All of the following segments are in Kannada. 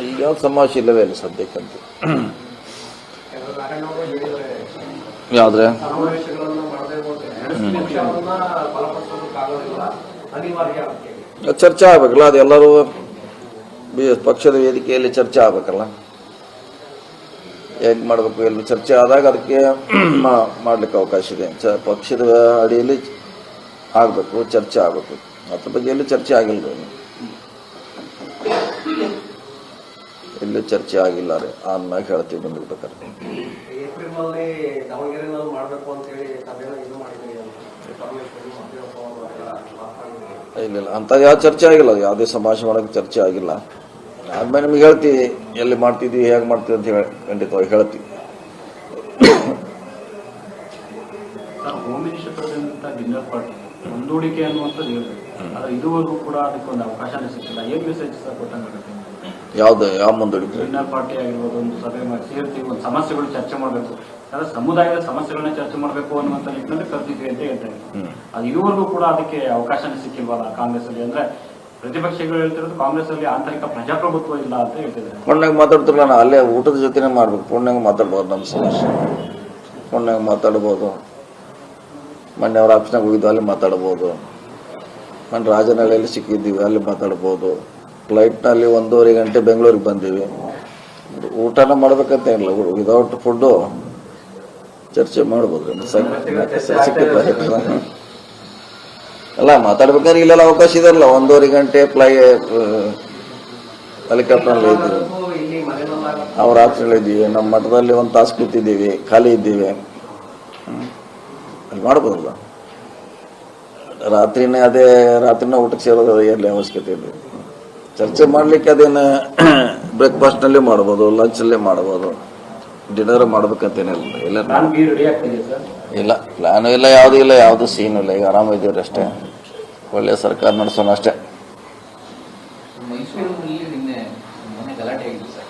ಈಗ ಯಾವ ಸಮಾವೇಶ ಇಲ್ಲವೇ ಇಲ್ಲ ಸದ್ಯಕ್ಕಂತೂ. ಯಾವ್ದ್ರೆ ಚರ್ಚೆ ಆಗ್ಬೇಕಲ್ಲ, ಅದೆಲ್ಲರೂ ಪಕ್ಷದ ವೇದಿಕೆಯಲ್ಲಿ ಚರ್ಚೆ ಆಗ್ಬೇಕಲ್ಲ, ಹೇಗೆ ಮಾಡಬೇಕು ಎಲ್ಲ ಚರ್ಚೆ ಆದಾಗ ಅದಕ್ಕೆ ಮಾಡ್ಲಿಕ್ಕೆ ಅವಕಾಶ ಇದೆ. ಪಕ್ಷದ ಅಡಿಯಲ್ಲಿ ಆಗಬೇಕು, ಚರ್ಚೆ ಆಗಬೇಕು. ಅದ್ರ ಬಗ್ಗೆ ಎಲ್ಲಿ ಚರ್ಚೆ ಆಗಿಲ್ಲ, ಎಲ್ಲಿ ಚರ್ಚೆ ಆಗಿಲ್ಲ ರೀ. ಆದ್ಮ್ಯಾಗ ಹೇಳ್ತೀವಿ ಬಂದಿರ್ಬೇಕಾದ್ರೆ. ಇಲ್ಲ ಅಂತ ಯಾವ ಚರ್ಚೆ ಆಗಿಲ್ಲ, ಯಾವುದೇ ಸಮಾವೇಶ ಮಾಡೋಕೆ ಚರ್ಚೆ ಆಗಿಲ್ಲ. ಆದ್ಮೇಲೆ ನಿಮ್ಗೆ ಹೇಳ್ತೀವಿ ಎಲ್ಲಿ ಮಾಡ್ತಿದ್ವಿ, ಹೇಗೆ ಮಾಡ್ತೀವಿ ಅಂತ ಹೇಳಿ ಖಂಡಿತವಾಗಿ ಹೇಳ್ತೀವಿ. ಹೋಮ್ ಮಿನಿಸ್ಟರ್ ಡಿನ್ನರ್ ಪಾರ್ಟಿ ಮುಂದೂಡಿಕೆ ಅನ್ನುವಂಥದ್ದು ಹೇಳ್ಬೇಕು, ಆದರೆ ಇದುವರೆಗೂ ಕೂಡ ಅದಕ್ಕೊಂದು ಅವಕಾಶನೇ ಸಿಕ್ಕಿಲ್ಲ. ಏನು ಮೆಸೇಜ್ ಸರ್ ಕೊಟ್ಟಂಗಾಗುತ್ತೆ? ಯಾವ್ದು ಯಾವ ಮುಂದೂಡಿಕೆ? ಡಿನ್ನರ್ ಪಾರ್ಟಿ ಆಗಿರ್ಬೋದು, ಒಂದು ಸಭೆ ಮಾಡಿ ಸೇರ್ತೀವಿ, ಒಂದು ಸಮಸ್ಯೆಗಳು ಚರ್ಚೆ ಮಾಡಬೇಕು, ಆದರೆ ಸಮುದಾಯದ ಸಮಸ್ಯೆಗಳನ್ನ ಚರ್ಚೆ ಮಾಡಬೇಕು ಅನ್ನುವಂಥ ನಿಟ್ಟಿನಲ್ಲಿ ಕರೆದಿದ್ವಿ ಅಂತ ಹೇಳ್ತಾರೆ. ಅದು ಇದುವರೆಗೂ ಕೂಡ ಅದಕ್ಕೆ ಅವಕಾಶನೇ ಸಿಕ್ಕಿಲ್ವಲ್ಲ ಕಾಂಗ್ರೆಸ್ ಅಲ್ಲಿ? ಅಂದ್ರೆ ಪ್ರತಿಪಕ್ಷಗಳು ಹೇಳ್ತಿರೋದು ಕಾಂಗ್ರೆಸ್ ಅಲ್ಲಿ ಆಂತರಿಕ ಪ್ರಜಾಪ್ರಭುತ್ವ ಇಲ್ಲ ಅಂತ ಹೇಳ್ತಿದ್ದಾರೆ. ಫೋನ್ನಾಗ ಮಾತಾಡ್ತಿರಲ್ಲ, ನಾ ಅಲ್ಲೇ ಊಟದ ಜೊತೆನೇ ಮಾಡ್ಬೇಕು. ಫೋನ್ನಾಗ ಮಾತಾಡ್ಬೋದು, ನಮ್ಮ ಸಮಸ್ಯೆ ಫೋನ್ನಾಗ ಮಾತಾಡ್ಬೋದು. ಮೊನ್ನೆ ಅವ್ರ ಆಫೀಸ್ನಾಗ ಹೋಗಿದ್ವಿ, ಅಲ್ಲಿ ಮಾತಾಡ್ಬೋದು. ಮೊನ್ನೆ ರಾಜನಹಳ್ಳಿಯಲ್ಲಿ ಸಿಕ್ಕಿದ್ದೀವಿ, ಅಲ್ಲಿ ಮಾತಾಡ್ಬೋದು. ಫ್ಲೈಟ್ನಲ್ಲಿ 1.5 ಗಂಟೆ ಬೆಂಗಳೂರಿಗೆ ಬಂದೀವಿ. ಊಟನ ಮಾಡ್ಬೇಕಂತ ಏನಿಲ್ಲ, ವಿದೌಟ್ ಫುಡ್ಡು ಚರ್ಚೆ ಮಾಡ್ಬೋದು. ಅಲ್ಲ ಮಾತಾಡ್ಬೇಕಾದ್ರೆ ಇಲ್ಲೆಲ್ಲ ಅವಕಾಶ ಇದೆಲ್ಲ. 1.5 ಗಂಟೆ ಹೆಲಿಕಾಪ್ಟರ್ನಲ್ಲಿ ಇದ್ದೀವಿ, ಅವ್ರ ಆಫೀಸ್ನಲ್ಲಿ ಇದ್ದೀವಿ, ನಮ್ಮ ಮಠದಲ್ಲಿ 1 ತಾಸು ಕೂತಿದ್ದೀವಿ, ಖಾಲಿ ಇದ್ದೀವಿ. ಅಲ್ಲಿ ಮಾಡ್ಬೋದಲ್ಲ. ರಾತ್ರಿನೇ ಊಟಕ್ಕೆ ಸೇರೋದು ಎಲ್ಲಿ ಅವಶ್ಯಕತೆ ಇದೆ? ಚರ್ಚೆ ಮಾಡಲಿಕ್ಕೆ ಅದೇನು ಬ್ರೇಕ್ಫಾಸ್ಟ್ನಲ್ಲೇ ಮಾಡ್ಬೋದು, ಲಂಚಲ್ಲೇ ಮಾಡ್ಬೋದು, ಡಿನ್ನರ್ ಮಾಡ್ಬೇಕಂತೇನಿಲ್ಲ. ಇಲ್ಲ ಪ್ಲಾನು ಇಲ್ಲ, ಯಾವುದೂ ಇಲ್ಲ, ಯಾವುದು ಸೀನು ಇಲ್ಲ. ಈಗ ಆರಾಮಿದ್ದೀವ್ರಿ ಅಷ್ಟೇ, ಒಳ್ಳೆಯ ಸರ್ಕಾರ ನಡೆಸೋಣ ಅಷ್ಟೇ. ಮೈಸೂರಿನಲ್ಲಿ ನಿನ್ನೆ ಮೊನ್ನೆ ಗಲಾಟೆ ಆಗಿದೆ ಸರ್.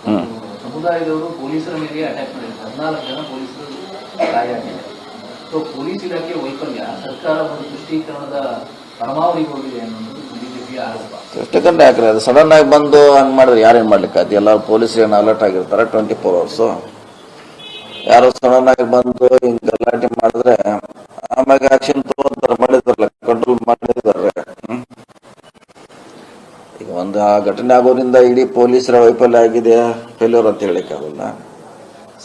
ಸಮುದಾಯದವರು ಪೊಲೀಸರ ಮೇಲೆ ಅಟ್ಯಾಕ್ ಮಾಡಿದ್ದಾರೆ, 14 ಜನ ಪೊಲೀಸರು ಗಾಯ ಆಗಿದೆ. ಸೊ ಪೊಲೀಸ್ ಇಲಾಖೆ ವೈಫಲ್ಯ ಸರ್ಕಾರ ಒಂದು ತುಷ್ಟೀಕರಣದ ಪರಮಾವಧಿಗೆ ಹೋಗಿದೆ ಅನ್ನೋದು ಬಿಜೆಪಿಯ ಆರೋಪ. ಎಷ್ಟಕ್ಕಂటే ಯಾಕ್ರೆ ಅದು ಸಡನ್ ಆಗಿ ಬಂದು ಹಂಗೆ ಮಾಡಿದ್ರೆ ಯಾರೇನು ಮಾಡ್ಲಿಕ್ಕೆ ಆಯ್ತು? ಎಲ್ಲ ಪೊಲೀಸರು ಏನು ಅಲರ್ಟ್ ಆಗಿರ್ತಾರೆ 24 ಅವರ್ಸು. ಯಾರೋ ಸಡನ್ ಆಗಿ ಬಂದು ಹಿಂಗೆ ಗಲಾಟೆ ಮಾಡಿದ್ರೆ ಆಮ್ಯಾಗ ಆಕ್ಷನ್ ತಗೊಂತಾರೆ, ಮಾಡಿದಾರಲ್ಲ, ಕಂಟ್ರೋಲ್ ಮಾಡಿದ್ದಾರೆ. ಈಗ ಒಂದು ಆ ಘಟನೆ ಆಗೋದ್ರಿಂದ ಇಡೀ ಪೊಲೀಸರ ವೈಫಲ್ಯ ಆಗಿದೆ, ಫೇಲ್ಯೂರ್ ಅಂತ ಹೇಳಿಕ್ಕಾಗಲ್ಲ.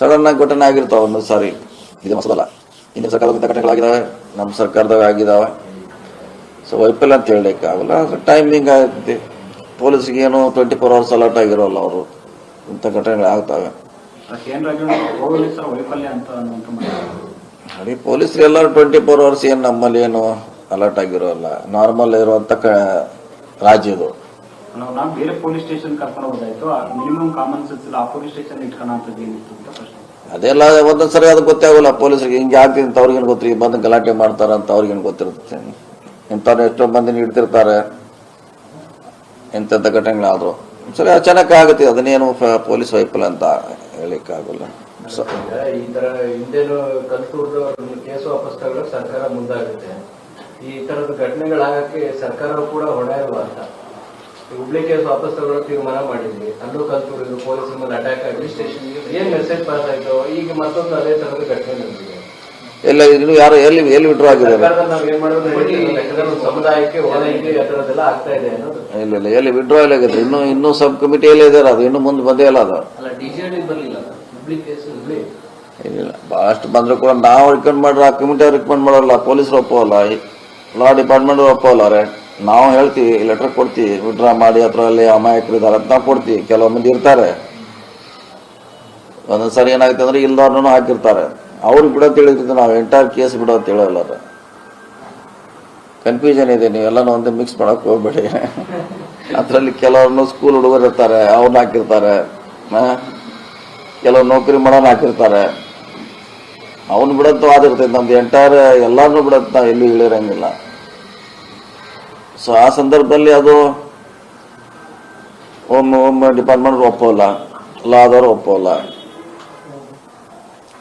ಸಡನ್ ಆಗಿ ಘಟನೆ ಆಗಿರ್ತಾವೆ ಒಂದು ಸಾರಿ. ಇದು ಮಸದಲ್ಲ, ಹಿಂದಿನ ಸರ್ಕಾರದ ಘಟನೆಗಳಾಗಿದ್ದಾವೆ, ನಮ್ಮ ಸರ್ಕಾರದಾಗ ಆಗಿದ್ದಾವೆ. ಸೊ ವೈಫಲ್ಯ ಅಂತ ಹೇಳಲಿಕ್ಕಾಗಲ್ಲ. ಟೈಮಿಂಗ್ ಆಗುತ್ತೆ. ಪೊಲೀಸ್ಗೆ ಏನು 24 ಅವರ್ಸ್ ಅಲರ್ಟ್ ಆಗಿರೋಲ್ಲ ಅವರು. ಇಂಥ ಘಟನೆಗಳು ಆಗ್ತವೆ. ಅಡಿ ಪೊಲೀಸರು ಎಲ್ಲರೂ 24 ಅವರ್ಸ್ ಏನು ನಮ್ಮಲ್ಲಿ ಏನು ಅಲರ್ಟ್ ಆಗಿರೋಲ್ಲ. ನಾರ್ಮಲ್ ಇರುವಂತ ರಾಜ್ಯದು. ಬೇರೆ ಪೊಲೀಸ್ ಸ್ಟೇಷನ್ ಕರ್ಕೊಂಡು ಹೋದಾಯ್ತು, ಮಿನಿಮಮ್ ಕಾಮನ್ ಸೆನ್ಸ್ ಇಲ್ಲ, ಆ ಪೊಲೀಸ್ ಸ್ಟೇಷನ್ ಇಟ್ಕೊಳ್ಳೋಂಥದ್ದು ಏನಿತ್ತು ಅಂತ ಪ್ರಶ್ನೆ. ಅದೆಲ್ಲ ಒಂದೊಂದ್ಸರಿ ಅದು ಗೊತ್ತೇ ಆಗೋಲ್ಲ ಪೊಲೀಸರಿಗೆ. ಹಿಂಗೆ ಆಗ್ತಿದೆ ಅಂತ ಅವ್ರಿಗೇನು ಗೊತ್ತಿರಿ, ಬಂದು ಗಲಾಟೆ ಮಾಡ್ತಾರಂತ ಅವ್ರಿಗೇನು ಗೊತ್ತಿರುತ್ತೆ. ಇಂಥವ್ರು ಎಷ್ಟೋ ಮಂದಿನ ಹಿಡ್ತಿರ್ತಾರೆ ಇಂಥದ್ದು ಘಟನೆಗಳಾದ್ರು. ಸರಿ ಅಚಾನಕ್ ಆಗುತ್ತೆ, ಅದನ್ನೇನು ಪೊಲೀಸ್ ವೈಫಲ್ಯ ಅಂತ ಹೇಳಿಕ್ಕಾಗಲ್ಲ. ಈ ತರ ಹಿಂದೇನು ಕಲ್ತೂರ್ದು ಕೇಸು ವಾಪಸ್ ತಗೊಳ್ಳೋಕೆ ಸರ್ಕಾರ ಮುಂದಾಗುತ್ತೆ. ಈ ತರದ ಘಟನೆಗಳಾಗಕ್ಕೆ ಸರ್ಕಾರವು ಕೂಡ ಹೊಣೆ ಅಲ್ವಾ ಅಂತ. ಹುಬ್ಳಿ ಕೇಸ್ ವಾಪಸ್ ತಗೊಳ್ಳೋಕೆ ತೀರ್ಮಾನ ಮಾಡಿದ್ವಿ, ಅಲ್ಲೂ ಕಲ್ತೂರು ಪೊಲೀಸರ ಮೇಲೆ ಅಟ್ಯಾಕ್ ಆಗಿ ಸ್ಟೇಷನ್ಗೆ ಏನ್ ಮೆಸೇಜ್ ಪಾಸ್ ಆಯ್ತು. ಈಗ ಮತ್ತೊಂದು ಅದೇ ತರದ ಘಟನೆ ನಡೆದಿದೆ. ಎಲ್ಲ ಇನ್ನು ಯಾರು ಎಲ್ಲಿ ವಿಡ್ರಾ ಆಗಿದ್ದಾರೆ? ಸಮುದಾಯಕ್ಕೆ ಓಲೈಕೆ ಅದರದೆಲ್ಲ ಆಗ್ತಾ ಇದೆ ಅನ್ನೋದು. ಇಲ್ಲ ಎಲ್ಲಿ ವಿಡ್ರಾ ಇಲ್ಲ ಆಗಿದ್ರೆ ಇನ್ನೂ ಸಬ್ ಕಮಿಟಿಯಲ್ಲೇ ಇದಾರೆ. ಅದು ಇನ್ನು ಮುಂದೆ ಬಂದೇ ಇಲ್ಲ. ಅದು ಡಿಸಿಡಿ ಬರಲಿಲ್ಲ. ಹುಬ್ಳಿ ಕೇಸ್ ಇಲ್ಲ, ಭಾಳಷ್ಟು ಬಂದ್ರು ಕೂಡ ನಾವು ರಿಕಮೆಂಡ್ ಮಾಡ್ರೆ ಆ ಕಮಿಟಿ ರಿಕಮೆಂಡ್ ಮಾಡೋಲ್ಲ, ಪೊಲೀಸರು ಒಪ್ಪೋಲ್ಲ, ಲಾ ಡಿಪಾರ್ಟ್ಮೆಂಟ್ ಒಪ್ಪೋಲ್ಲ. ನಾವು ಹೇಳ್ತೀವಿ, ಲೆಟರ್ ಕೊಡ್ತೀವಿ, ವಿಡ್ರಾ ಮಾಡಿ ಅದರಲ್ಲಿ ಅಮಾಯಕರಿದ್ದಾರೆ ಅಂತ ನಾವು ಕೊಡ್ತೀವಿ. ಕೆಲವು ಮಂದಿ ಇರ್ತಾರೆ, ಒಂದೊಂದ್ಸರಿ ಏನಾಗುತ್ತೆ ಅಂದ್ರೆ ಇಲ್ದವ್ರನ್ನೂ ಹಾಕಿರ್ತಾರೆ. ಅವ್ರಿಗೆ ಬಿಡೋದು ಹೇಳಿರ್ತೀವಿ ನಾವು, ಎಂಟೈರ್ ಕೇಸ್ ಬಿಡೋದು ಹೇಳೋಲ್ಲ. ಕನ್ಫ್ಯೂಷನ್ ಇದೆ, ನೀವೆಲ್ಲನೂ ಒಂದೇ ಮಿಕ್ಸ್ ಮಾಡೋಕೆ ಹೋಗ್ಬೇಡಿ. ಅದರಲ್ಲಿ ಕೆಲವ್ರನ್ನು ಸ್ಕೂಲ್ ಹುಡುಗರು ಇರ್ತಾರೆ, ಅವ್ರನ್ನ ಹಾಕಿರ್ತಾರೆ. ಕೆಲವು ನೌಕರಿ ಮಾಡೋನ್ ಹಾಕಿರ್ತಾರೆ. ಅವನು ಬಿಡೋದು ಆದಿರ್ತೈತೆ. ನಮ್ದು ಎಂಟೈರ್ ಎಲ್ಲಾರನ್ನೂ ಬಿಡೋದು ನಾವು ಎಲ್ಲೂ ಹೇಳಿರಂಗಿಲ್ಲ. ಸೊ ಆ ಸಂದರ್ಭದಲ್ಲಿ ಅದು ಹೋಮ್ ಡಿಪಾರ್ಟ್ಮೆಂಟ್ ಒಪ್ಪೋಲ್ಲ, ಲಾದವರು ಒಪ್ಪೋಲ್ಲ.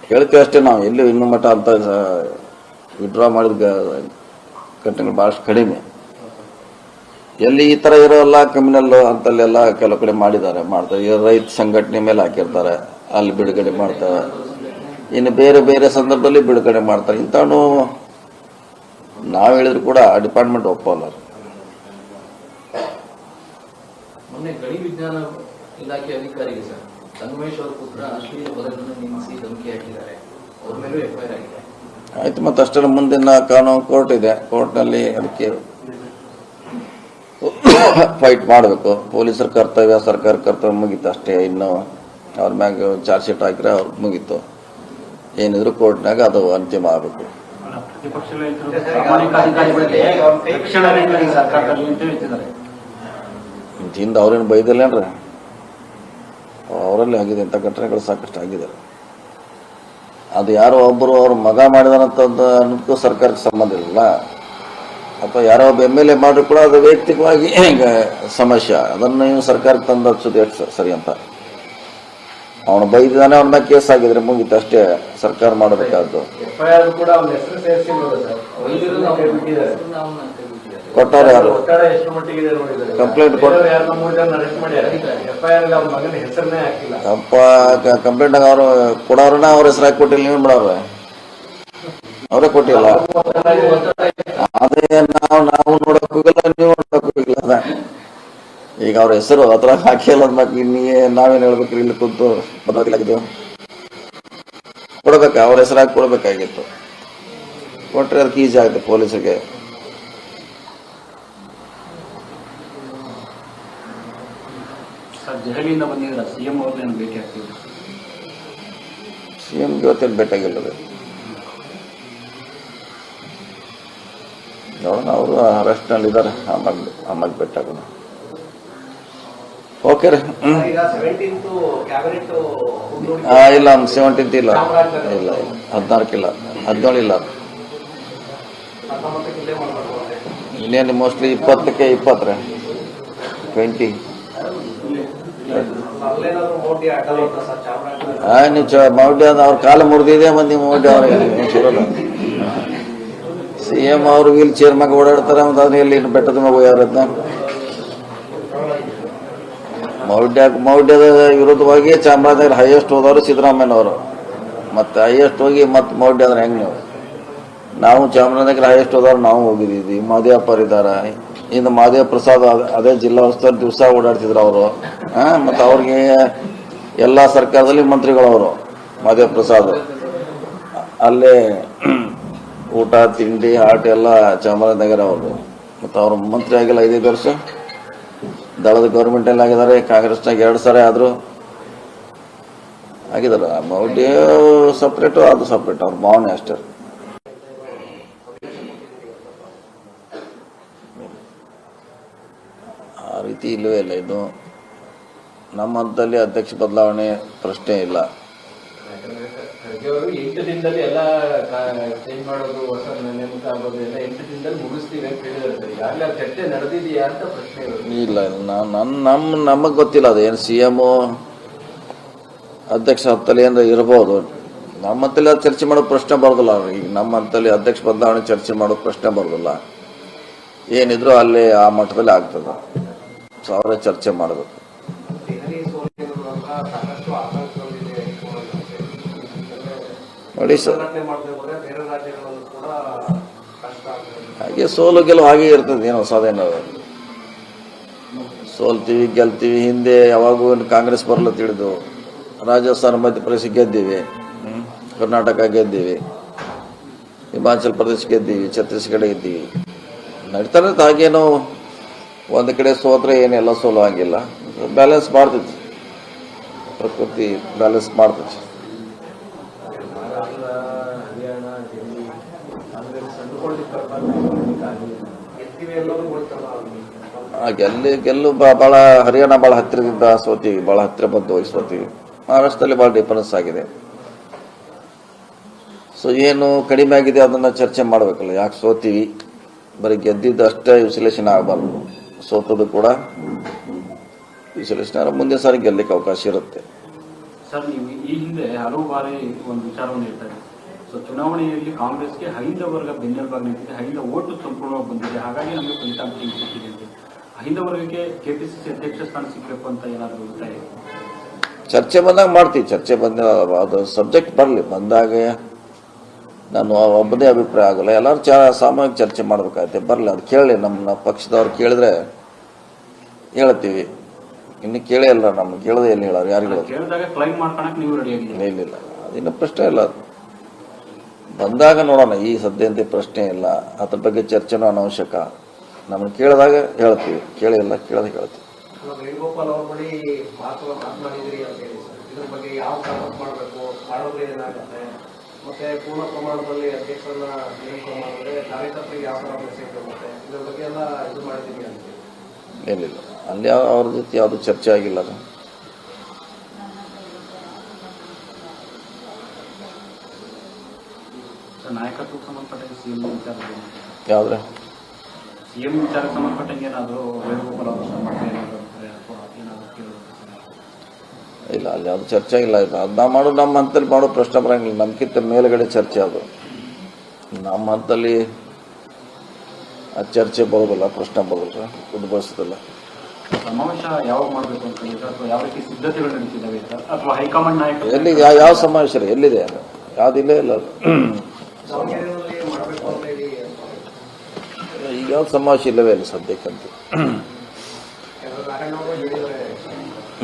ಹೇಳ್ತೀವಿ ಅಷ್ಟೇ. ನಾವು ಎಲ್ಲೂ ಇನ್ನೂ ಮಟ್ಟ ಅಂತ ವಿಡ್ರಾ ಮಾಡಿದ ಘಟನೆಗಳು ಭಾಳಷ್ಟು ಕಡಿಮೆ. ಎಲ್ಲಿ ಈ ಥರ ಇರೋಲ್ಲ ಕ್ರಿಮಿನಲ್ ಅಂತಲ್ಲೆಲ್ಲ ಕೆಲವು ಕಡೆ ಮಾಡ್ತಾರೆ ಈ ರೈತ ಸಂಘಟನೆ ಮೇಲೆ ಹಾಕಿರ್ತಾರೆ, ಅಲ್ಲಿ ಬಿಡುಗಡೆ ಮಾಡ್ತಾರೆ. ಇನ್ನು ಬೇರೆ ಬೇರೆ ಸಂದರ್ಭದಲ್ಲಿ ಬಿಡುಗಡೆ ಮಾಡ್ತಾರೆ. ಇಂಥವನು ನಾವು ಹೇಳಿದ್ರು ಕೂಡ ಡಿಪಾರ್ಟ್ಮೆಂಟ್ ಒಪ್ಪಲ್ಲ. ಮೊನ್ನೆ ಗಣಿ ವಿಜ್ಞಾನ ಇಲಾಖೆ ಅಧಿಕಾರಿಗೆ ಸರ್ ಸಂಗಮೇಶ್ ಅವರ ಪುತ್ರ ಅಶ್ಲೀಲ ಪದಗಳನ್ನು ನಿಲ್ಲಿಸಿ ಧಮಕಿ ಹಾಕಿದ್ದಾರೆ. ಅವ್ರ ಮೇಲೂ ಎಫ್ಐಆರ್ ಆಗಿದೆ. ಆಯ್ತು, ಮತ್ತೆ ಅಷ್ಟರ ಮುಂದಿನ ಕಾನೂನು ಕೋರ್ಟ್ ಇದೆ, ಕೋರ್ಟ್ನಲ್ಲಿ ಅದಕ್ಕೆ ಫೈಟ್ ಮಾಡಬೇಕು. ಪೊಲೀಸರ ಕರ್ತವ್ಯ, ಸರ್ಕಾರ ಕರ್ತವ್ಯ ಮುಗೀತು ಅಷ್ಟೇ. ಇನ್ನು ಅವ್ರ ಮ್ಯಾಗ ಚಾರ್ಜ್ ಶೀಟ್ ಹಾಕಿದ್ರೆ ಅವ್ರಿಗೆ ಮುಗೀತು. ಏನಿದ್ರು ಕೋರ್ಟ್ನಾಗ ಅದು ಅಂತಿಮ ಆಗಬೇಕು. ಪ್ರತಿಪಕ್ಷಗಳ ಪ್ರಾಮಾಣಿಕ ಅಧಿಕಾರಿಗಳಿಗೆ ತಕ್ಷಣವೇ ಈ ಸರ್ಕಾರದಲ್ಲಿ ಅಂತ ಹೇಳ್ತಿದ್ದಾರೆ. ಹಿಂದೆ ಅವ್ರೇನು ಬೈದಲ್ಲೇನ್ರಿ, ಅವರಲ್ಲಿ ಆಗಿದೆ ಇಂಥ ಘಟನೆಗಳು ಸಾಕಷ್ಟು ಆಗಿದೆ. ಅದು ಯಾರೋ ಒಬ್ಬರು ಅವ್ರ ಮಗ ಮಾಡಿದಾರಂತದ್ದು ಅನ್ನೋದಕ್ಕೂ ಸರ್ಕಾರಕ್ಕೆ ಸಂಬಂಧ ಇಲ್ಲ. ಅಥವಾ ಯಾರೋ ಒಬ್ಬ MLA ಮಾಡಿದ್ರು ಕೂಡ ಅದು ವೈಯಕ್ತಿಕವಾಗಿ ಈಗ ಸಮಸ್ಯೆ, ಅದನ್ನು ನೀವು ಸರ್ಕಾರಕ್ಕೆ ತಂದು ಹಚ್ಚೋದು ಎಷ್ಟು ಸರಿ ಅಂತ. ಅವನು ಬೈದಿದ್ದಾನೆ, ಅವನ ಮೇಲೆ ಕೇಸ್ ಆಗಿದ್ರೆ ಮುಗೀತು ಅಷ್ಟೇ. ಸರ್ಕಾರ ಮಾಡಬೇಕಾದ್ದು ಎಫ್ಐಆರ್ ಕೂಡ ಅವನ ಹೆಸರು ಸೇರಿಸಿ ಕೊಟ್ಟಾರೆ. ಯಾರು ಒತ್ತಡ ಎಷ್ಟು ಮಟ್ಟಿಗೆ ನೋಡಿದ್ದಾರೆ. ಕಂಪ್ಲೇಂಟ್ ಯಾರನ್ನ 3 ಜನ ಅರೆಸ್ಟ್ ಮಾಡ್ಯಾರ. ಎಫ್ಐಆರ್ ಅವನ ಮಗನ ಹೆಸರನ್ನೇ ಹಾಕಿಲ್ಲ. ಕಂಪ್ಲೇಂಟ್ ಅವ್ರು ಕೊಡೋರನ್ನ ಅವ್ರ ಹೆಸರು ಹಾಕಿ ಕೊಟ್ಟಿಲ್ಲ, ನೀವು ಬಿಡೋರು ಅವರೇ ಕೊಟ್ಟಿಲ್ಲ. ಅದೇ ನಾವು ನೋಡಕ್ ಹೋಗಿಲ್ಲ, ನೀವು ನೋಡಕ್ ಹೋಗಿಲ್ಲ. ಅದ ಈಗ ಅವ್ರ ಹೆಸರು ಅದ್ರ ಹಾಕಿಲ್ಲ ಅಂದ್ಮಾಕಿ ನಾವೇನ್ ಹೇಳ್ಬೇಕ್ರಿ? ಇಲ್ಲಿ ಕೂತು ಬದಲಾಗಿದ್ದು ಕೊಡ್ಬೇಕ, ಅವ್ರ ಹೆಸರು ಹಾಕಿ ಕೊಡ್ಬೇಕಾಗಿತ್ತು. ಕೊಟ್ರೆ ಅದಕ್ಕೆ ಈಜಿ ಆಗುತ್ತೆ ಪೊಲೀಸರಿಗೆ. ದೆಹಲಿಯಿಂದ ಬಂದಿದ್ರ CM ಅವ್ರನ್ನ ಭೇಟಿ ಆಗ್ತಿದ್ರು. CM ಇವತ್ತೇನು ಭೇಟಿಯಾಗಿಲ್ಲ. ನೋಡೋಣ, ಅವರು ಅರೆಸ್ಟ್ನಲ್ಲಿ ಇದ್ದಾರೆ. ಆಮೇಲೆ ಭೇಟಿಯಾಗೋಣ. ಓಕೆ ರೀ. ಇಲ್ಲ 17th ಇಲ್ಲ, 16 ಇಲ್ಲ, 17 ಇಲ್ಲ. ಇನ್ನೇನು ಮೋಸ್ಟ್ಲಿ 20ಕ್ಕೆ 20 ರೀ, 20. ನೀವು ಮೌಢ್ಯ ಅವ್ರ ಕಾಲ ಮುರಿದಿದೆ. ಮಂದಿ ಮೌಢ್ಯ ಅವ್ರ CM ಅವರು ವೀಲ್ ಚೇರ್ ಮ್ಯಾಗ ಓಡಾಡ್ತಾರೆ. ಮತ್ತೆ ಅದ್ರಲ್ಲಿ ಇನ್ನು ಬೆಟ್ಟದ ಮ್ಯಾಗ ಹೋಗ್ಯಾರದ್ನ ಮೌಢ್ಯದ ವಿರುದ್ಧವಾಗಿ ಚಾಮರಾಜನಗರ ಹೈಯೆಸ್ಟ್ ಹೋದವರು ಸಿದ್ದರಾಮಯ್ಯನವರು. ಮತ್ತೆ ಹೈಯೆಸ್ಟ್ ಹೋಗಿ ಮತ್ತೆ ಮೌಢ್ಯ ಅಂದ್ರೆ ಹೆಂಗ್? ನಾವು ಚಾಮರಾಜನಗರ ಹೈಯೆಸ್ಟ್ ಹೋದವ್ರು ನಾವು ಹೋಗಿದ್ದೀವಿ. ಮಾದೇವಪ್ಪರ್ ಇದ್ದಾರೆ. ಇನ್ನು ಮಾದೇವ ಪ್ರಸಾದ್ ಅದೇ ಜಿಲ್ಲಾ ಉಸ್ತುವಾರಿ ದಿವಸ ಓಡಾಡ್ತಿದ್ರು ಅವರು. ಮತ್ತು ಅವ್ರಿಗೆ ಎಲ್ಲ ಸರ್ಕಾರದಲ್ಲಿ ಮಂತ್ರಿಗಳವರು. ಮಾದೇವ ಪ್ರಸಾದ್ ಅಲ್ಲೇ ಊಟ ತಿಂಡಿ ಆಟ ಎಲ್ಲ ಚಾಮರಾಜನಗರ ಅವರು. ಮತ್ತು ಅವರು ಮಂತ್ರಿ ಆಗಿಲ್ಲ 5 ವರ್ಷ. ದಳದ ಗೌರ್ಮೆಂಟಲ್ಲಿ ಆಗಿದ್ದಾರೆ. ಕಾಂಗ್ರೆಸ್ನಾಗ 2 ಸರಿ ಆದರೂ ಆಗಿದ್ದಾರೆ. ಮೌಢ್ಯ ಸಪ್ರೇಟು, ಅದು ಸಪ್ರೇಟ್. ಅವ್ರ ಭಾವನೆ ಅಷ್ಟೇ. ಆ ರೀತಿ ಇಲ್ಲವೇ ಇಲ್ಲ. ಇನ್ನು ನಮ್ಮ ಹಂತದಲ್ಲಿ ಅಧ್ಯಕ್ಷ ಬದಲಾವಣೆ ಪ್ರಶ್ನೆ ಇಲ್ಲ. ಅವರು 8 ದಿನದಲ್ಲಿ ಎಲ್ಲ ಚೇಂಜ್ ಮಾಡೋದು, ಹೊಸ ನೇಮಕ ಆಗೋದು ಎಲ್ಲ 8 ದಿನದಲ್ಲಿ ಮುಗಿಸ್ತೀವಿ ಅಂತ ಹೇಳಿದ್ರೆ ಈಗಾಗಲೇ ಚರ್ಚೆ ನಡೆದಿದೆಯಾ ಅಂತ ಪ್ರಶ್ನೆ ಇಲ್ಲ. ನಮಗೆ ಗೊತ್ತಿಲ್ಲ ಅದು ಏನು CM ಅಧ್ಯಕ್ಷ ಹತ್ತಲ್ಲಿ ಏನಾರ ಇರ್ಬೋದು. ನಮ್ಮ ಹತ್ತಲ್ಲಿ ಅದು ಚರ್ಚೆ ಮಾಡೋ ಪ್ರಶ್ನೆ ಬರೋದಿಲ್ಲ. ಈಗ ನಮ್ಮ ಹಂತಲ್ಲಿ ಅಧ್ಯಕ್ಷ ಬದಲಾವಣೆ ಚರ್ಚೆ ಮಾಡೋ ಪ್ರಶ್ನೆ ಬರೋದಿಲ್ಲ. ಏನಿದ್ರು ಅಲ್ಲಿ ಆ ಮಟ್ಟದಲ್ಲಿ ಆಗ್ತದೆ. ಸೊ ಅವರೇ ಚರ್ಚೆ ಮಾಡಬೇಕು. ನೋಡಿ ಸರ್, ಹಾಗೆ ಸೋಲು ಗೆಲುವು ಹಾಗೆ ಇರ್ತದೆ. ಏನೋ ಹೊಸದೇನೋ ಸೋಲ್ತೀವಿ ಗೆಲ್ತೀವಿ. ಹಿಂದೆ ಯಾವಾಗೂ ಕಾಂಗ್ರೆಸ್ ಬರಲ್ಲ ತಿಳಿದು ರಾಜಸ್ಥಾನ ಮಧ್ಯಪ್ರದೇಶ ಗೆದ್ದೀವಿ, ಕರ್ನಾಟಕ ಗೆದ್ದೀವಿ, ಹಿಮಾಚಲ ಪ್ರದೇಶ ಗೆದ್ದೀವಿ, ಛತ್ತೀಸ್ಗಢ ಗೆದ್ದೀವಿ. ನಡೀತಾರೆ. ಹಾಗೇನೋ ಒಂದು ಕಡೆ ಸೋತ್ರೆ ಏನೆಲ್ಲ ಸೋಲು ಆಗಿಲ್ಲ. ಬ್ಯಾಲೆನ್ಸ್ ಮಾಡ್ತೈತಿ, ಪ್ರಕೃತಿ ಬ್ಯಾಲೆನ್ಸ್ ಮಾಡ್ತೈತಿ. ಗೆಲ್ಲು ಭಾಳ ಹರಿಯಾಣ ಭಾಳ ಹತ್ತಿರದಿಂದ ಸೋತೀವಿ, ಭಾಳ ಹತ್ತಿರ ಬಂದು ಹೋಗಿ ಸೋತೀವಿ. ಮಹಾರಾಷ್ಟ್ರದಲ್ಲಿ ಭಾಳ ಡಿಫರೆನ್ಸ್ ಆಗಿದೆ. ಸೊ ಏನು ಕಡಿಮೆ ಆಗಿದೆ ಅದನ್ನು ಚರ್ಚೆ ಮಾಡಬೇಕಲ್ಲ. ಯಾಕೆ ಸೋತೀವಿ? ಬರೀ ಗೆದ್ದಿದ್ದು ಅಷ್ಟೇ ವಿಶ್ಲೇಷಣೆ ಆಗಬಾರ್ದು. ಸೋತದ್ದು ಕೂಡ ವಿಶ್ಲೇಷಣೆ ಮುಂದಿನ ಸಾರಿ ಗೆಲ್ಲಕ್ಕೆ ಅವಕಾಶ ಇರುತ್ತೆ. ಸರ್, ನೀವು ಈ ಹಿಂದೆ ಹಲವು ಬಾರಿ ಒಂದು ವಿಚಾರವನ್ನು ಹೇಳ್ತಾರೆ. ಸೊ ಚುನಾವಣೆಯಲ್ಲಿ ಕಾಂಗ್ರೆಸ್ಗೆ ಹೈಂದ ವರ್ಗ ಬೆನ್ನೆಲುಬಾಗಿ ನಿಂತಿದೆ, ಹೈಂದ ಓಟು ಸಂಪೂರ್ಣವಾಗಿ ಬಂದಿದೆ, ಹಾಗಾಗಿ ನಮಗೆ ಫಲಿತಾಂಶ ಸಿಕ್ಕಿದೆ. ಅಹಿಂದವರಿಗೆ ಕೆಪಿಸಿಸಿ ಅಧ್ಯಕ್ಷ ಸ್ಥಾನ ಸಿಗಬೇಕು ಅಂತ ಏನಾದರೂ ಒತ್ತಾಯ ಇದೆ? ಚರ್ಚೆ ಬಂದಾಗ ಮಾಡ್ತೀವಿ. ಚರ್ಚೆ ಬಂದ ಅದು ಸಬ್ಜೆಕ್ಟ್ ಬರಲಿ, ಬಂದಾಗ ನಾನು ಒಬ್ಬನೇ ಅಭಿಪ್ರಾಯ ಆಗಲ್ಲ, ಎಲ್ಲರೂ ಸಾಮೂಹಿಕ ಚರ್ಚೆ ಮಾಡ್ಬೇಕಾಗತ್ತೆ. ಬರಲಿ, ಅದು ಕೇಳಿ, ನಮ್ಮ ಪಕ್ಷದವ್ರು ಕೇಳಿದ್ರೆ ಹೇಳ್ತೀವಿ. ಇನ್ನು ಕೇಳೇ ಇಲ್ಲ, ನಮ್ಗೆ ಕೇಳದೆ ಎಲ್ಲಿ ಹೇಳೋರು, ಯಾರು ಹೇಳೋದು? ಕೇಳಿದಾಗ ಕ್ಲೈಮ್ ಮಾಡ್ಕೊಳಕ್ ನೀವು ರೆಡಿ ಆಗಿದ್ದೀರಿ? ಇಲ್ಲ, ಅದಿನ್ನು ಪ್ರಶ್ನೆ ಇಲ್ಲ. ಅದು ಬಂದಾಗ ನೋಡೋಣ. ಈ ಸದ್ಯಂತೆ ಪ್ರಶ್ನೆ ಇಲ್ಲ, ಅದ್ರ ಬಗ್ಗೆ ಚರ್ಚೆನೂ ಅನವಶ್ಯಕ. ನಮ್ಮನ್ನು ಕೇಳಿದಾಗ ಹೇಳ್ತೀವಿ, ಕೇಳಿಲ್ಲ ಕೇಳಿದಾಗ ಹೇಳ್ತೀವಿ. ವೇಣುಗೋಪಾಲ್ ಅವ್ರ ಬಳಿ ಮಾತನಾಡಿದ್ರಿ ಅಂತ ಹೇಳಿ ಸರ್, ಇದ್ರ ಬಗ್ಗೆ ಯಾವ ಕ್ರಮ ಮಾಡಬೇಕು, ಮಾಡೋದ್ರೆ ಏನಾಗುತ್ತೆ, ಮತ್ತೆ ಪೂರ್ಣ ಪ್ರಮಾಣದಲ್ಲಿ ಅಧ್ಯಕ್ಷರನ್ನ ನೇಮಕ ಮಾಡಿದ್ರೆ ಕಾರ್ಯಕರ್ತರಿಗೆ ಯಾವ ತರ ಮೆಸೇಜ್ ಬರುತ್ತೆ, ಇದ್ರ ಬಗ್ಗೆ ಎಲ್ಲ ಇದು ಮಾಡಿದೀವಿ ಅಂತ. ಏನಿಲ್ಲ, ಅಲ್ಲಿ ಅವ್ರ ಜೊತೆ ಯಾವುದು ಚರ್ಚೆ ಆಗಿಲ್ಲ. ಅದು ನಾಯಕತ್ವಕ್ಕೆ ಸಂಬಂಧಪಟ್ಟ ಸಿಎಂ ವಿಚಾರ ಯಾವ್ದ್ರೆ ಸಿಎಂ ವಿಚಾರಕ್ಕೆ ಸಂಬಂಧಪಟ್ಟಂಗೆ ಏನಾದರೂ ವೇಣುಗೋಪಾಲ್ ಅವರು ಸಮರ್ಥನೆ ಏನಾದರೂ ಕೇಳೋದು? ಇಲ್ಲ, ಅಲ್ಲಿ ಯಾವುದು ಚರ್ಚೆ ಆಗಿಲ್ಲ. ಆಯ್ತು, ಅದು ನಾವು ಮಾಡೋದು ನಮ್ಮ ಹಂತದಲ್ಲಿ ಮಾಡೋ ಪ್ರಶ್ನೆ ಬರಂಗಿಲ್ಲ. ನಮ್ಗಿಂತ ಮೇಲ್ಗಡೆ ಚರ್ಚೆ ಅದು. ನಮ್ಮ ಹಂತಲ್ಲಿ ಆ ಚರ್ಚೆ ಬರೋದಿಲ್ಲ, ಪ್ರಶ್ನೆ ಬರೋದಿಲ್ಲ, ಉದ್ಭವಿಸೋದಿಲ್ಲ. ಸಮಾವೇಶ ಯಾವಾಗ ಮಾಡಬೇಕು ಅಂತ ಅಥವಾ ಯಾವ ರೀತಿ ಸಿದ್ಧತೆಗಳು ನಡೀತಿದ್ದಾವೆ ಅಥವಾ ಹೈಕಮಾಂಡ್ ನಾಯಕ ಎಲ್ಲಿ ಯಾವ ಸಮಾವೇಶ ಎಲ್ಲಿದೆ? ಯಾವುದಿಲ್ಲ ಇಲ್ಲ. ಈಗ ಯಾವ್ದು ಸಮಾವೇಶ ಇಲ್ಲವೇ ಇಲ್ಲ ಸದ್ಯಕ್ಕಂತ.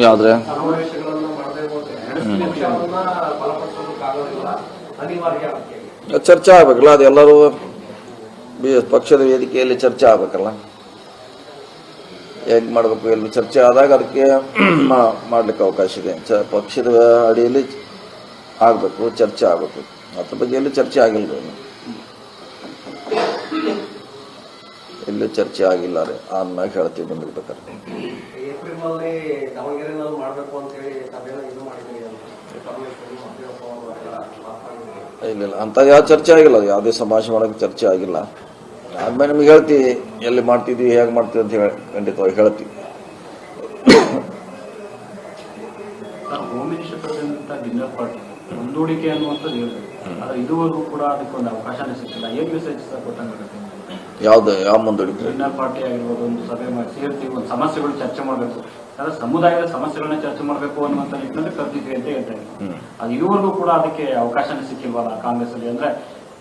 ಯಾವ್ದ್ರೆ ಚರ್ಚೆ ಆಗ್ಬೇಕಲ್ಲ, ಅದು ಎಲ್ಲರೂ ಪಕ್ಷದ ವೇದಿಕೆಯಲ್ಲಿ ಚರ್ಚೆ ಆಗ್ಬೇಕಲ್ಲ. ಹೇಗೆ ಮಾಡಬೇಕು, ಎಲ್ಲಿ ಚರ್ಚೆ ಆದಾಗ ಅದಕ್ಕೆ ಮಾಡ್ಲಿಕ್ಕೆ ಅವಕಾಶ ಇದೆ. ಪಕ್ಷದ ಅಡಿಯಲ್ಲಿ ಆಗಬೇಕು, ಚರ್ಚೆ ಆಗಬೇಕು. ಅದ್ರ ಬಗ್ಗೆ ಎಲ್ಲಿ ಚರ್ಚೆ ಆಗಿಲ್ಲ, ಎಲ್ಲಿ ಚರ್ಚೆ ಆಗಿಲ್ಲ ರೀ. ಆದ್ಮ್ಯಾಗ ಹೇಳ್ತೀವಿ ಬಂದಿರ್ಬೇಕಾದ್ರೆ. ಇಲ್ಲ, ಅಂತ ಯಾವ ಚರ್ಚೆ ಆಗಿಲ್ಲ. ಯಾವುದೇ ಸಮಾವೇಶ ಮಾಡೋಕೆ ಚರ್ಚೆ ಆಗಿಲ್ಲ. ಆದ್ಮೇಲೆ ನಿಮ್ಗೆ ಹೇಳ್ತೀವಿ, ಎಲ್ಲಿ ಮಾಡ್ತಿದ್ವಿ, ಹೇಗೆ ಮಾಡ್ತೀವಿ ಅಂತ ಹೇಳಿ ಖಂಡಿತವಾಗಿ ಹೇಳ್ತೀವಿ. Home minister president dinner party ಮುಂದೂಡಿಕೆ ಅನ್ನುವಂಥದ್ದು ಹೇಳಿದ್ರು, ಆದ್ರೆ ಇದುವರೆಗೂ ಕೂಡ ಅದಕ್ಕೊಂದು ಅವಕಾಶನೇ ಸಿಕ್ಕಿಲ್ಲ. ಹೇಗೆ ಮೆಸೇಜ್ ಕೊಟ್ಟಂಗಾಗುತ್ತೆ? ಯಾವ ಮುಂದೂಡಿಕೆ? ಡಿನ್ನರ್ ಪಾರ್ಟಿ ಆಗಿರ್ಬೋದು, ಒಂದು ಸಭೆ ಮಾಡಿ ಸೇರ್ತೀವಿ, ಒಂದು ಸಮಸ್ಯೆಗಳು ಚರ್ಚೆ ಮಾಡಬೇಕು, ಅಂದ್ರೆ ಸಮುದಾಯದ ಸಮಸ್ಯೆಗಳನ್ನ ಚರ್ಚೆ ಮಾಡಬೇಕು ಅನ್ನುವಂಥ ನಿಟ್ಟಿನಲ್ಲಿ ಕರೆದಿದ್ವಿ ಅಂತ ಹೇಳ್ತಾ ಇದ್ದಾರೆ. ಅದು ಇದುವರೆಗೂ ಕೂಡ ಅದಕ್ಕೆ ಅವಕಾಶನೇ ಸಿಕ್ಕಿಲ್ವಲ್ಲ ಕಾಂಗ್ರೆಸ್ ಅಲ್ಲಿ? ಅಂದ್ರೆ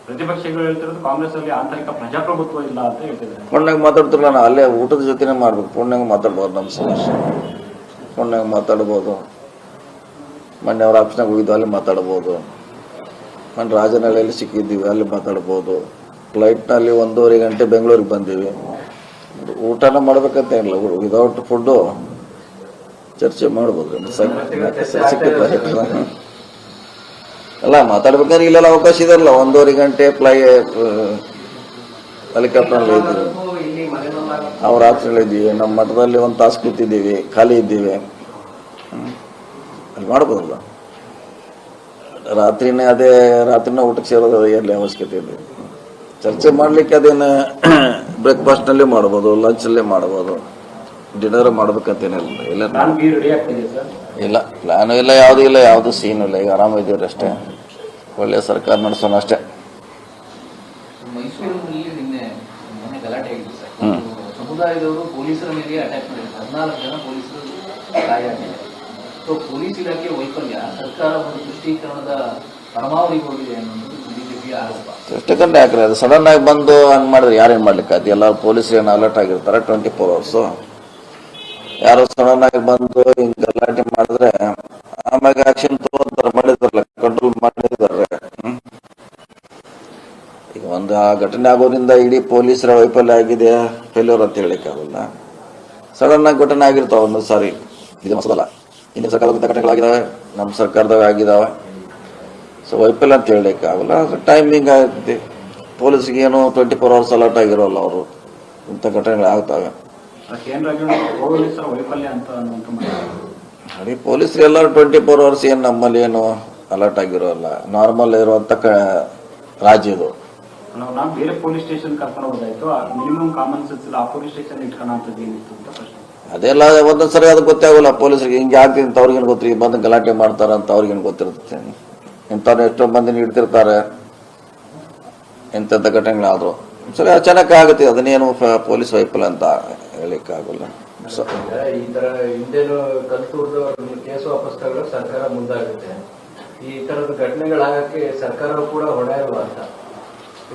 ಪ್ರತಿಪಕ್ಷಗಳು ಹೇಳ್ತಿರೋದು ಕಾಂಗ್ರೆಸ್ ಅಲ್ಲಿ ಆಂತರಿಕ ಪ್ರಜಾಪ್ರಭುತ್ವ ಇಲ್ಲ ಅಂತ ಹೇಳ್ತಿದ್ದಾರೆ. ಫೋನ್ನಾಗ ಮಾತಾಡ್ತಿರಲ್ಲ, ನಾ ಅಲ್ಲೇ ಊಟದ ಜೊತೆನೇ ಮಾಡ್ಬೇಕು. ಫೋನ್ನಾಗ ಮಾತಾಡ್ಬೋದು, ನಮ್ಮ ಸಮಸ್ಯೆ ಫೋನ್ನಾಗ ಮಾತಾಡ್ಬೋದು. ಮೊನ್ನೆ ಅವ್ರ ಆಫೀಸ್ನಾಗ ಹೋಗಿದ್ವಿ, ಅಲ್ಲಿ ಮಾತಾಡ್ಬೋದು. ಮೊನ್ನೆ ರಾಜನಹಳ್ಳಿಯಲ್ಲಿ ಸಿಕ್ಕಿದ್ದೀವಿ, ಅಲ್ಲಿ ಮಾತಾಡ್ಬೋದು. ಫ್ಲೈಟ್ನಲ್ಲಿ 1.5 ಗಂಟೆ ಬೆಂಗಳೂರಿಗೆ ಬಂದೀವಿ. ಊಟನ ಮಾಡ್ಬೇಕಂತ ಇಲ್ಲ, ವಿದೌಟ್ ಫುಡ್ಡು ಚರ್ಚೆ ಮಾಡ್ಬೋದು. ಅಲ್ಲ, ಮಾತಾಡ್ಬೇಕಾದ್ರೆ ಇಲ್ಲೆಲ್ಲ ಅವಕಾಶ ಇದೆಲ್ಲ. 1.5 ಗಂಟೆ ಹೆಲಿಕಾಪ್ಟರ್ನಲ್ಲಿ ಇದ್ದೀವಿ, ಅವ್ರ ಆಫೀಸ್ನಲ್ಲಿ ಇದ್ದೀವಿ, ನಮ್ಮ ಮಠದಲ್ಲಿ 1 ತಾಸು ಕೂತಿದ್ದೀವಿ, ಖಾಲಿ ಇದ್ದೀವಿ. ಅಲ್ಲಿ ಮಾಡ್ಬೋದಲ್ಲ. ರಾತ್ರಿನೇ ಊಟಕ್ಕೆ ಸೇರೋದು ಎಲ್ಲಿ ಅವಶ್ಯಕತೆ ಇದೆ? ಚರ್ಚೆ ಮಾಡಲಿಕ್ಕೆ ಅದೇನು ಬ್ರೇಕ್ಫಾಸ್ಟ್ನಲ್ಲೇ ಮಾಡ್ಬೋದು, ಲಂಚಲ್ಲೇ ಮಾಡ್ಬೋದು, ಡಿನ್ನರ್ ಮಾಡ್ಬೇಕಂತೇನಿಲ್ಲ. ಇಲ್ಲ, ಪ್ಲಾನು ಇಲ್ಲ, ಯಾವುದೂ ಇಲ್ಲ, ಯಾವುದು ಸೀನು ಇಲ್ಲ. ಈಗ ಆರಾಮಿದ್ದೀವ್ರಿ ಅಷ್ಟೇ, ಒಳ್ಳೆಯ ಸರ್ಕಾರ ನಡೆಸೋಣ ಅಷ್ಟೇ. ಮೈಸೂರಿನಲ್ಲಿ ನಿನ್ನೆ ಗಲಾಟೆ ಆಗಿದೆ ಸರ್. ಸಮುದಾಯದವರು ಪೊಲೀಸರ ಮೇಲೆ ಅಟ್ಯಾಕ್ ಮಾಡಿದ್ದಾರೆ, 14 ಜನ ಪೊಲೀಸರು ಗಾಯ ಆಗಿದ್ದಾರೆ. ಸೊ ಪೊಲೀಸ್ ಇಲಾಖೆ ವೈಫಲ್ಯ ಸರ್ಕಾರ ಒಂದು ತುಷ್ಟೀಕರಣದ ಪರಮಾವಧಿಗೆ ಹೋಗಿದೆ ಅನ್ನೋದು ಬಿಜೆಪಿಯ ಆರೋಪ. ತುಷ್ಟೀಕರಣ ಯಾಕ್ರೆ? ಅದು ಸಡನ್ ಆಗಿ ಬಂದು ಹಂಗೆ ಮಾಡಿದ್ರೆ ಯಾರೇನು ಮಾಡ್ಲಿಕ್ಕೆ ಆಯ್ತು? ಎಲ್ಲ ಪೊಲೀಸರು ಏನು ಅಲರ್ಟ್ ಆಗಿರ್ತಾರೆ 24 hours. ಯಾರೋ ಸಡನ್ ಆಗಿ ಬಂದು ಹಿಂಗೆ ಗಲಾಟೆ ಮಾಡಿದ್ರೆ ಆಮ್ಯಾಗ ಆಕ್ಷನ್ ತಗೊಂತಾರೆ, ಮಾಡಿದಾರಲ್ಲ, ಕಂಟ್ರೋಲ್ ಮಾಡಿದ್ದಾರೆ. ಈಗ ಒಂದು ಆ ಘಟನೆ ಆಗೋದ್ರಿಂದ ಇಡೀ ಪೊಲೀಸರ ವೈಫಲ್ಯ ಆಗಿದೆ, ಫೇಲ್ಯೂರ್ ಅಂತ ಹೇಳಿಕ್ಕೆ ಆಗಲ್ಲ. ಸಡನ್ ಆಗಿ ಘಟನೆ ಆಗಿರ್ತಾವ ಒಂದೊಂದು ಸಾರಿ. ಇದು ಹೊಸದಲ್ಲ, ಹಿಂದಿನ ಸರ್ಕಾರದ ಘಟನೆಗಳಾಗಿದ್ದಾವೆ, ನಮ್ಮ ಸರ್ಕಾರದಾಗ ಆಗಿದ್ದಾವೆ. ಸೊ ವೈಫಲ್ಯ ಅಂತ ಹೇಳಲಿಕ್ಕೆ ಆಗಲ್ಲ. ಟೈಮಿಂಗ್ ಆಗುತ್ತೆ. ಪೊಲೀಸ್ಗೆ ಏನು 24 hours ಅಲರ್ಟ್ ಆಗಿರೋಲ್ಲ ಅವರು. ಇಂಥ ಘಟನೆಗಳು ಆಗ್ತವೆ. ಅದೇ ಪೊಲೀಸರು ಎಲ್ಲರೂ 24 hours ಏನು ನಮ್ಮಲ್ಲಿ ಏನು ಅಲರ್ಟ್ ಆಗಿರೋಲ್ಲ. ನಾರ್ಮಲ್ ಇರುವಂಥ ರಾಜ್ಯ ಇದು. ನಾವು ಬೇರೆ ಪೊಲೀಸ್ ಸ್ಟೇಷನ್ ಕರ್ಕೊಂಡು ಹೋದಾಯ್ತು, ಮಿನಿಮಮ್ ಕಾಮನ್ ಸೆನ್ಸ್ ಆ ಪೊಲೀಸ್ ಸ್ಟೇಷನ್ ಇಟ್ಕೊಳ್ಳೋಂಥದ್ದು ಏನಿತ್ತು ಅಂತ ಪ್ರಶ್ನೆ. ಅದೆಲ್ಲ ಒಂದೊಂದ್ಸರಿ ಅದು ಗೊತ್ತೇ ಆಗೋಲ್ಲ ಪೊಲೀಸರಿಗೆ. ಹಿಂಗೆ ಆಗ್ತಿದೆ ಅಂತ ಅವ್ರಿಗೇನು ಗೊತ್ತಿರಿ, ಬಂದು ಗಲಾಟೆ ಮಾಡ್ತಾರಂತ ಅವ್ರಿಗೇನು ಗೊತ್ತಿರುತ್ತೆ. ಇಂಥವ್ರು ಎಷ್ಟೋ ಮಂದಿನ ಇಡ್ತಿರ್ತಾರೆ ಇಂಥದ್ದು ಘಟನೆಗಳಾದ್ರು. ಸರಿ, ಅಚಾನಕ್ ಆಗುತ್ತೆ. ಅದನ್ನೇನು ಪೊಲೀಸ್ ವೈಫಲ್ಯ ಅಂತ ಹೇಳಿಕ್ಕಾಗಲ್ಲ. ಈ ತರ ಹಿಂದೇನು ಕಲ್ತೂರ್ದವ್ರ ಕೇಸು ವಾಪಸ್ ತಗೊಳ್ಳೋಕೆ ಸರ್ಕಾರ ಮುಂದಾಗುತ್ತೆ. ಈ ತರದ ಘಟನೆಗಳಾಗಕ್ಕೆ ಸರ್ಕಾರವು ಕೂಡ ಹೊಣೆ ಇರುವ ಅಂತ.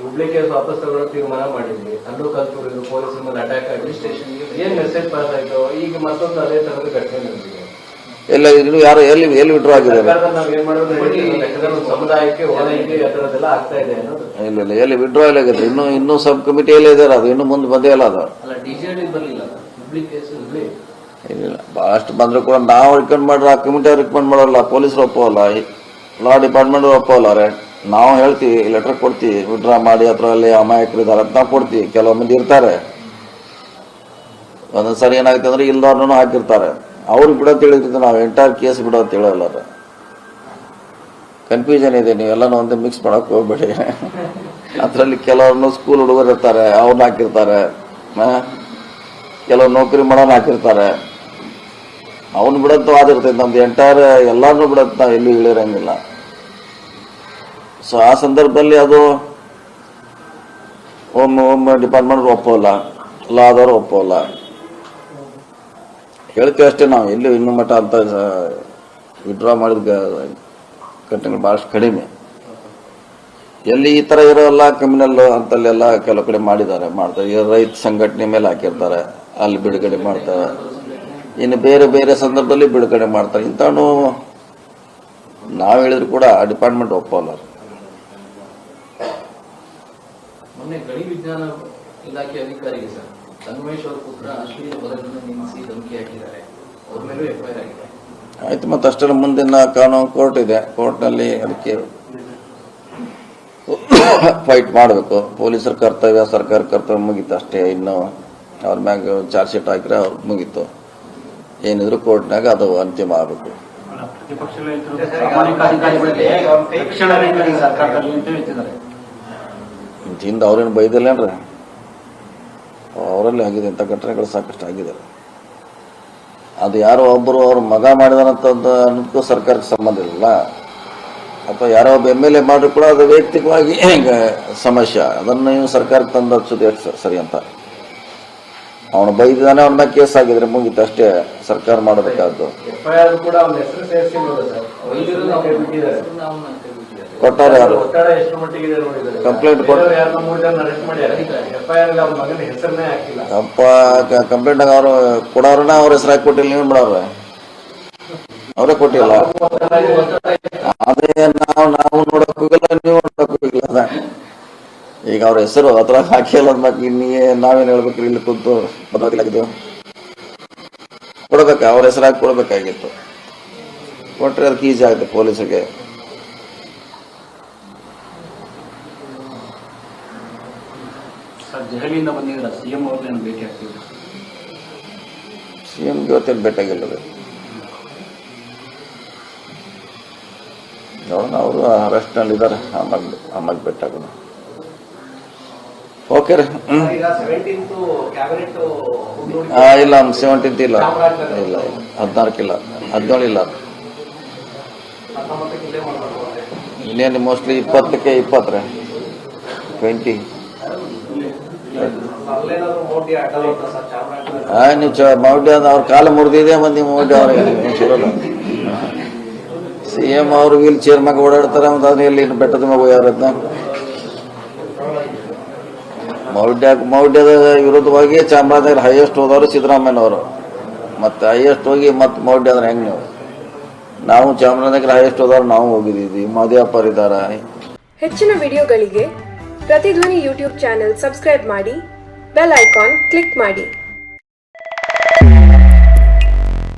ಹುಬ್ಳಿ ಕೇಸ್ ವಾಪಸ್ ತಗೊಳ್ಳೋಕೆ ತೀರ್ಮಾನ ಮಾಡಿದ್ವಿ, ಅಲ್ಲೂ ಕಲ್ತೂರಿದ್ರು, ಪೊಲೀಸರ ಮೇಲೆ ಅಟ್ಯಾಕ್ ಆಗಿ ಸ್ಟೇಷನ್ಗೆ ಏನ್ ಮೆಸೇಜ್ ಪಾಸ್ ಆಯ್ತು. ಈಗ ಮತ್ತೊಂದು ಅದೇ ತರದ ಘಟನೆ ನಡೆದಿದೆ. ಎಲ್ಲ ಇನ್ನು ಯಾರು ಎಲ್ಲಿ ವಿಡ್ರಾ ಆಗಿದ್ದಾರೆ? ನಾವ್ ಏನ್ ಮಾಡೋದು, ಸಮುದಾಯಕ್ಕೆ ಹೊಣೆ ಇದೆ, ಆ ತರದೆಲ್ಲ ಆಗ್ತಾ ಇದೆ ಅನ್ನೋದು. ಇಲ್ಲ ಎಲ್ಲಿ ವಿಡ್ರಾ ಇಲ್ಲ ಆಗಿದ್ರೆ ಇನ್ನೂ ಸಬ್ ಕಮಿಟಿಯಲ್ಲೇ ಇದಾರೆ. ಅದು ಇನ್ನು ಮುಂದೆ ಬಂದೇ ಇಲ್ಲ. ಅದು ಅಲ್ಲ, ಡಿಜೆಡಿ ಬರಲಿಲ್ಲ, ಹುಬ್ಳಿ ಕೇಸ್ ಹುಬ್ಳಿ ಇಲ್ಲ. ಭಾಳಷ್ಟು ಬಂದ್ರು ಕೂಡ ನಾವು ರಿಕಮೆಂಡ್ ಮಾಡ್ರೆ ಆ ಕಮಿಟಿ ರಿಕಮೆಂಡ್ ಮಾಡಲ್ಲ, ಪೊಲೀಸರು ಒಪ್ಪೋಲ್ಲ, ಲಾ ಡಿಪಾರ್ಟ್ಮೆಂಟ್ ಒಪ್ಪೋಲ್ಲ. ನಾವು ಹೇಳ್ತೀವಿ, ಲೆಟರ್ ಕೊಡ್ತೀವಿ, ವಿಡ್ರಾ ಮಾಡಿ ಅದರಲ್ಲಿ ಅಮಾಯಕರಿದ್ದಾರೆ ಅಂತ ನಾವು ಕೊಡ್ತೀವಿ. ಕೆಲವು ಮಂದಿ ಇರ್ತಾರೆ, ಒಂದೊಂದ್ಸರಿ ಏನಾಗುತ್ತೆ ಅಂದ್ರೆ ಇಲ್ದವ್ರನ್ನೂ ಹಾಕಿರ್ತಾರೆ. ಅವ್ರಿಗೆ ಬಿಡೋದು ಹೇಳಿದ್ರೆ ನಾವು ಎಂಟೈರ್ ಕೇಸ್ ಬಿಡೋದು ಹೇಳಲ್ಲ. ಅದು ಕನ್ಫ್ಯೂಷನ್ ಇದೆ. ನೀವೆಲ್ಲನೂ ಒಂದೇ ಮಿಕ್ಸ್ ಮಾಡಕ್ ಹೋಗ್ಬೇಡಿ. ಅದರಲ್ಲಿ ಕೆಲವ್ರನ್ನು ಸ್ಕೂಲ್ ಹುಡುಗರು ಇರ್ತಾರೆ, ಅವ್ರನ್ನ ಹಾಕಿರ್ತಾರೆ. ಕೆಲವು ನೌಕರಿ ಮಾಡೋನ್ ಹಾಕಿರ್ತಾರೆ. ಅವನು ಬಿಡೋದು ಆಗಿರ್ತೈತೆ. ನಮ್ದು ಎಂಟೈರ್ ಎಲ್ಲಾರನ್ನೂ ಬಿಡೋದು ನಾವು ಎಲ್ಲೂ ಇಳಿರಂಗಿಲ್ಲ. ಸೊ ಆ ಸಂದರ್ಭದಲ್ಲಿ ಅದು ಹೋಮ್ ಡಿಪಾರ್ಟ್ಮೆಂಟ್ ಒಪ್ಪೋಲ್ಲ, ಲಾ ಆದವರು ಒಪ್ಪೋಲ್ಲ. ಹೇಳ್ತೀವಿ ಅಷ್ಟೇ. ನಾವು ಎಲ್ಲಿ ಇನ್ನೂ ಮಟ್ಟ ಅಂತ ವಿಡ್ರಾ ಮಾಡಿದ ಘಟನೆಗಳು ಭಾಳಷ್ಟು ಕಡಿಮೆ. ಎಲ್ಲಿ ಈ ಥರ ಇರೋಲ್ಲ ಕ್ರಿಮಿನಲ್ ಅಂತಲ್ಲೆಲ್ಲ ಕೆಲವು ಕಡೆ ಮಾಡ್ತಾರೆ. ಈ ರೈತ ಸಂಘಟನೆ ಮೇಲೆ ಹಾಕಿರ್ತಾರೆ, ಅಲ್ಲಿ ಬಿಡುಗಡೆ ಮಾಡ್ತಾರೆ. ಇನ್ನು ಬೇರೆ ಬೇರೆ ಸಂದರ್ಭದಲ್ಲಿ ಬಿಡುಗಡೆ ಮಾಡ್ತಾರೆ. ಇಂಥವನು ನಾವು ಹೇಳಿದ್ರು ಕೂಡ ಡಿಪಾರ್ಟ್ಮೆಂಟ್ ಒಪ್ಪಲ್ಲ. ಮೊನ್ನೆ ಗಣಿ ವಿಜ್ಞಾನ ಇಲಾಖೆ ಅಧಿಕಾರಿಗೆ ಸರ್ ಸಂಗಮೇಶ್ ಅವರ ಪುತ್ರ ಅಶ್ವಿನಿ ಬದಲನ್ನು ನೇಮಿಸಿ ಧಮಕಿ ಹಾಕಿದ್ದಾರೆ. ಅವ್ರ ಮೇಲೂ ಎಫ್ಐಆರ್ ಆಗಿದೆ. ಆಯ್ತು, ಮತ್ತೆ ಅಷ್ಟರ ಮುಂದಿನ ಕಾನೂನು ಕೋರ್ಟ್ ಇದೆ. ಕೋರ್ಟ್ನಲ್ಲಿ ಅದಕ್ಕೆ ಫೈಟ್ ಮಾಡಬೇಕು. ಪೊಲೀಸರ ಕರ್ತವ್ಯ, ಸರ್ಕಾರ ಕರ್ತವ್ಯ ಮುಗೀತು ಅಷ್ಟೇ. ಇನ್ನು ಅವ್ರ ಮ್ಯಾಗ ಚಾರ್ಜ್ ಶೀಟ್ ಹಾಕಿದ್ರೆ ಅವ್ರು ಮುಗೀತು. ಏನಿದ್ರು ಕೋರ್ಟ್ನಾಗ ಅದು ಅಂತಿಮ ಆಗಬೇಕು. ಪ್ರತಿಪಕ್ಷಗಳು ಪ್ರಾಮಾಣಿಕ ಅಧಿಕಾರಿಗಳಿಗೆ ರಕ್ಷಣಾ ನೀತಿ ಸರ್ಕಾರದಲ್ಲಿ ಅಂತ ಹೇಳ್ತಿದ್ದಾರೆ. ಹಿಂದೆ ಅವ್ರೇನು ಬೈದಿಲ್ಲೇನ್ರಿ? ಅವರಲ್ಲಿ ಆಗಿದೆ. ಇಂಥ ಘಟನೆಗಳು ಸಾಕಷ್ಟು ಆಗಿದ್ದಾರೆ. ಅದು ಯಾರೋ ಒಬ್ಬರು ಅವ್ರ ಮಗ ಮಾಡಿದಾರಂತದ್ದು ಅನ್ನೋದಕ್ಕೂ ಸರ್ಕಾರಕ್ಕೆ ಸಂಬಂಧ ಇಲ್ಲ. ಅಥವಾ ಯಾರೋ ಒಬ್ಬ MLA ಮಾಡಿದ್ರು ಕೂಡ ಅದು ವೈಯಕ್ತಿಕವಾಗಿ ಸಮಸ್ಯೆ. ಅದನ್ನು ನೀವು ಸರ್ಕಾರಕ್ಕೆ ತಂದು ಹಚ್ಚೋದು ಎಷ್ಟು ಸರಿ ಅಂತ. ಅವನು ಬೈದಿದ್ದಾನೆ, ಅವನ ಮೇಲೆ ಕೇಸ್ ಆಗಿದ್ರೆ ಮುಗೀತು ಅಷ್ಟೇ. ಸರ್ಕಾರ ಮಾಡಬೇಕಾದ್ದು ಎಫ್ಐಆರ್ ಕೂಡ ಅವ್ನ ಹೆಸರು ಸೇರಿಸಿ ನೋಡಿದ್ದಾರೆ. ಕೊಟ್ಟಾರೆ. ಯಾರು ಒತ್ತಡ ಎಷ್ಟು ಮಟ್ಟಿಗೆ ಇದೆ ನೋಡಿದ್ದಾರೆ. ಕಂಪ್ಲೇಂಟ್ ಕೊಟ್ಟು ಯಾರನ್ನ 3 ಜನ ಅರೆಸ್ಟ್ ಮಾಡ್ಯಾರ. ಎಫ್ಐಆರ್ ಅವ್ನ ಮಗನ ಹೆಸರನ್ನೇ ಹಾಕಿಲ್ಲ. ಅಪ್ಪ ಕಂಪ್ಲೇಂಟ್ ಅವರು ಕೊಡೋರನ್ನ ಅವ್ರ ಹೆಸರಾಗಿ ಕೊಟ್ಟಿಲ್ಲ. ನೀವು ಬಿಡೋರ ಅವರೇ ಕೊಟ್ಟಿಲ್ಲ. ಅದೇ ನಾವು ನೋಡಕ್ ಹೋಗಿಲ್ಲ, ನೀವು ನೋಡಕ್ ಹೋಗಿಲ್ಲ. ಈಗ ಅವ್ರ ಹೆಸರು ಅದ್ರ ಹಾಕಿಲ್ಲ ಅಂದ್ಮೇಲೆ ನಾವೇನ್ ಹೇಳ್ಬೇಕ್ರಿ? ಇಲ್ಲಿ ಕೂತು ಬದಲಾಗಿದ್ದು ಕೊಡ್ಬೇಕ, ಅವ್ರ ಹೆಸರಾಗಿ ಕೊಡ್ಬೇಕಾಗಿತ್ತು. ಕೊಟ್ರೆ ಅದಕ್ಕೆ ಈಜಿ ಆಗುತ್ತೆ ಪೊಲೀಸರಿಗೆ. ಸರ್, ದೆಹಲಿಯಿಂದ ಬಂದಿದ್ದೀರಾ, CM ಅವ್ರನ್ನ ಭೇಟಿ ಆಗ್ತಿದ್ರು. CM ಇವತ್ತೇನು ಭೇಟಿಯಾಗಿಲ್ಲ. ನೋಡೋಣ, ಅವರು ಅರೆಸ್ಟ್ನಲ್ಲಿ ಇದ್ದಾರೆ. ಆಮೇಲೆ ಭೇಟಿಯಾಗೋಣ. ಓಕೆ ರೀ. ಈಗ 17th ಕ್ಯಾಬಿನೆಟ್ ಇಲ್ಲ, 17th ಇಲ್ಲ, 14 ಇಲ್ಲ, 17 ಇಲ್ಲ. ಇನ್ನೇನು ಮೋಸ್ಟ್ಲಿ 20ಕ್ಕೆ 20 ರೀ, 20. ನೀವು ಮೌಢ್ಯ ಅವ್ರ ಕಾಲ ಮುರಿದಿದೆ. ಮಂದಿ ಮೌಢ್ಯ ಅವ್ರಿಗೆ ಸಿಗೋಲ್ಲ. CM ಅವರು ವೀಲ್ ಚೇರ್ ಮ್ಯಾಗ ಓಡಾಡ್ತಾರೆ. ಮತ್ತು ಅದನ್ನ ಎಲ್ಲಿ ಬೆಟ್ಟದ ಮ್ಯಾಗ ಹೋಗ್ಯಾರದ್ನ ಮೌಢ್ಯದ ವಿರುದ್ಧವಾಗಿ ಚಾಮರಾಜನಗರ ಹೈಯೆಸ್ಟ್ ಹೋದವರು ಸಿದ್ದರಾಮಯ್ಯನವರು. ಮತ್ತೆ ಹೈಯೆಸ್ಟ್ ಹೋಗಿ ಮತ್ತೆ ಮೌಢ್ಯ ಅಂದ್ರೆ ಹೆಂಗ್? ನಾವು ಚಾಮರಾಜನಗರ ಹೈಯೆಸ್ಟ್ ಹೋದವ್ರು ನಾವು ಹೋಗಿದ್ದೀವಿ. ಮೋದಿಯಪ್ಪರ್ ಇದ್ದಾರೆ. ಹೆಚ್ಚಿನ ವಿಡಿಯೋಗಳಿಗೆ ಪ್ರತಿಧ್ವನಿ ಯೂಟ್ಯೂಬ್ ಚಾನೆಲ್ ಸಬ್ಸ್ಕ್ರೈಬ್ ಮಾಡಿ, ಬೆಲ್ ಐಕಾನ್ ಕ್ಲಿಕ್ ಮಾಡಿ.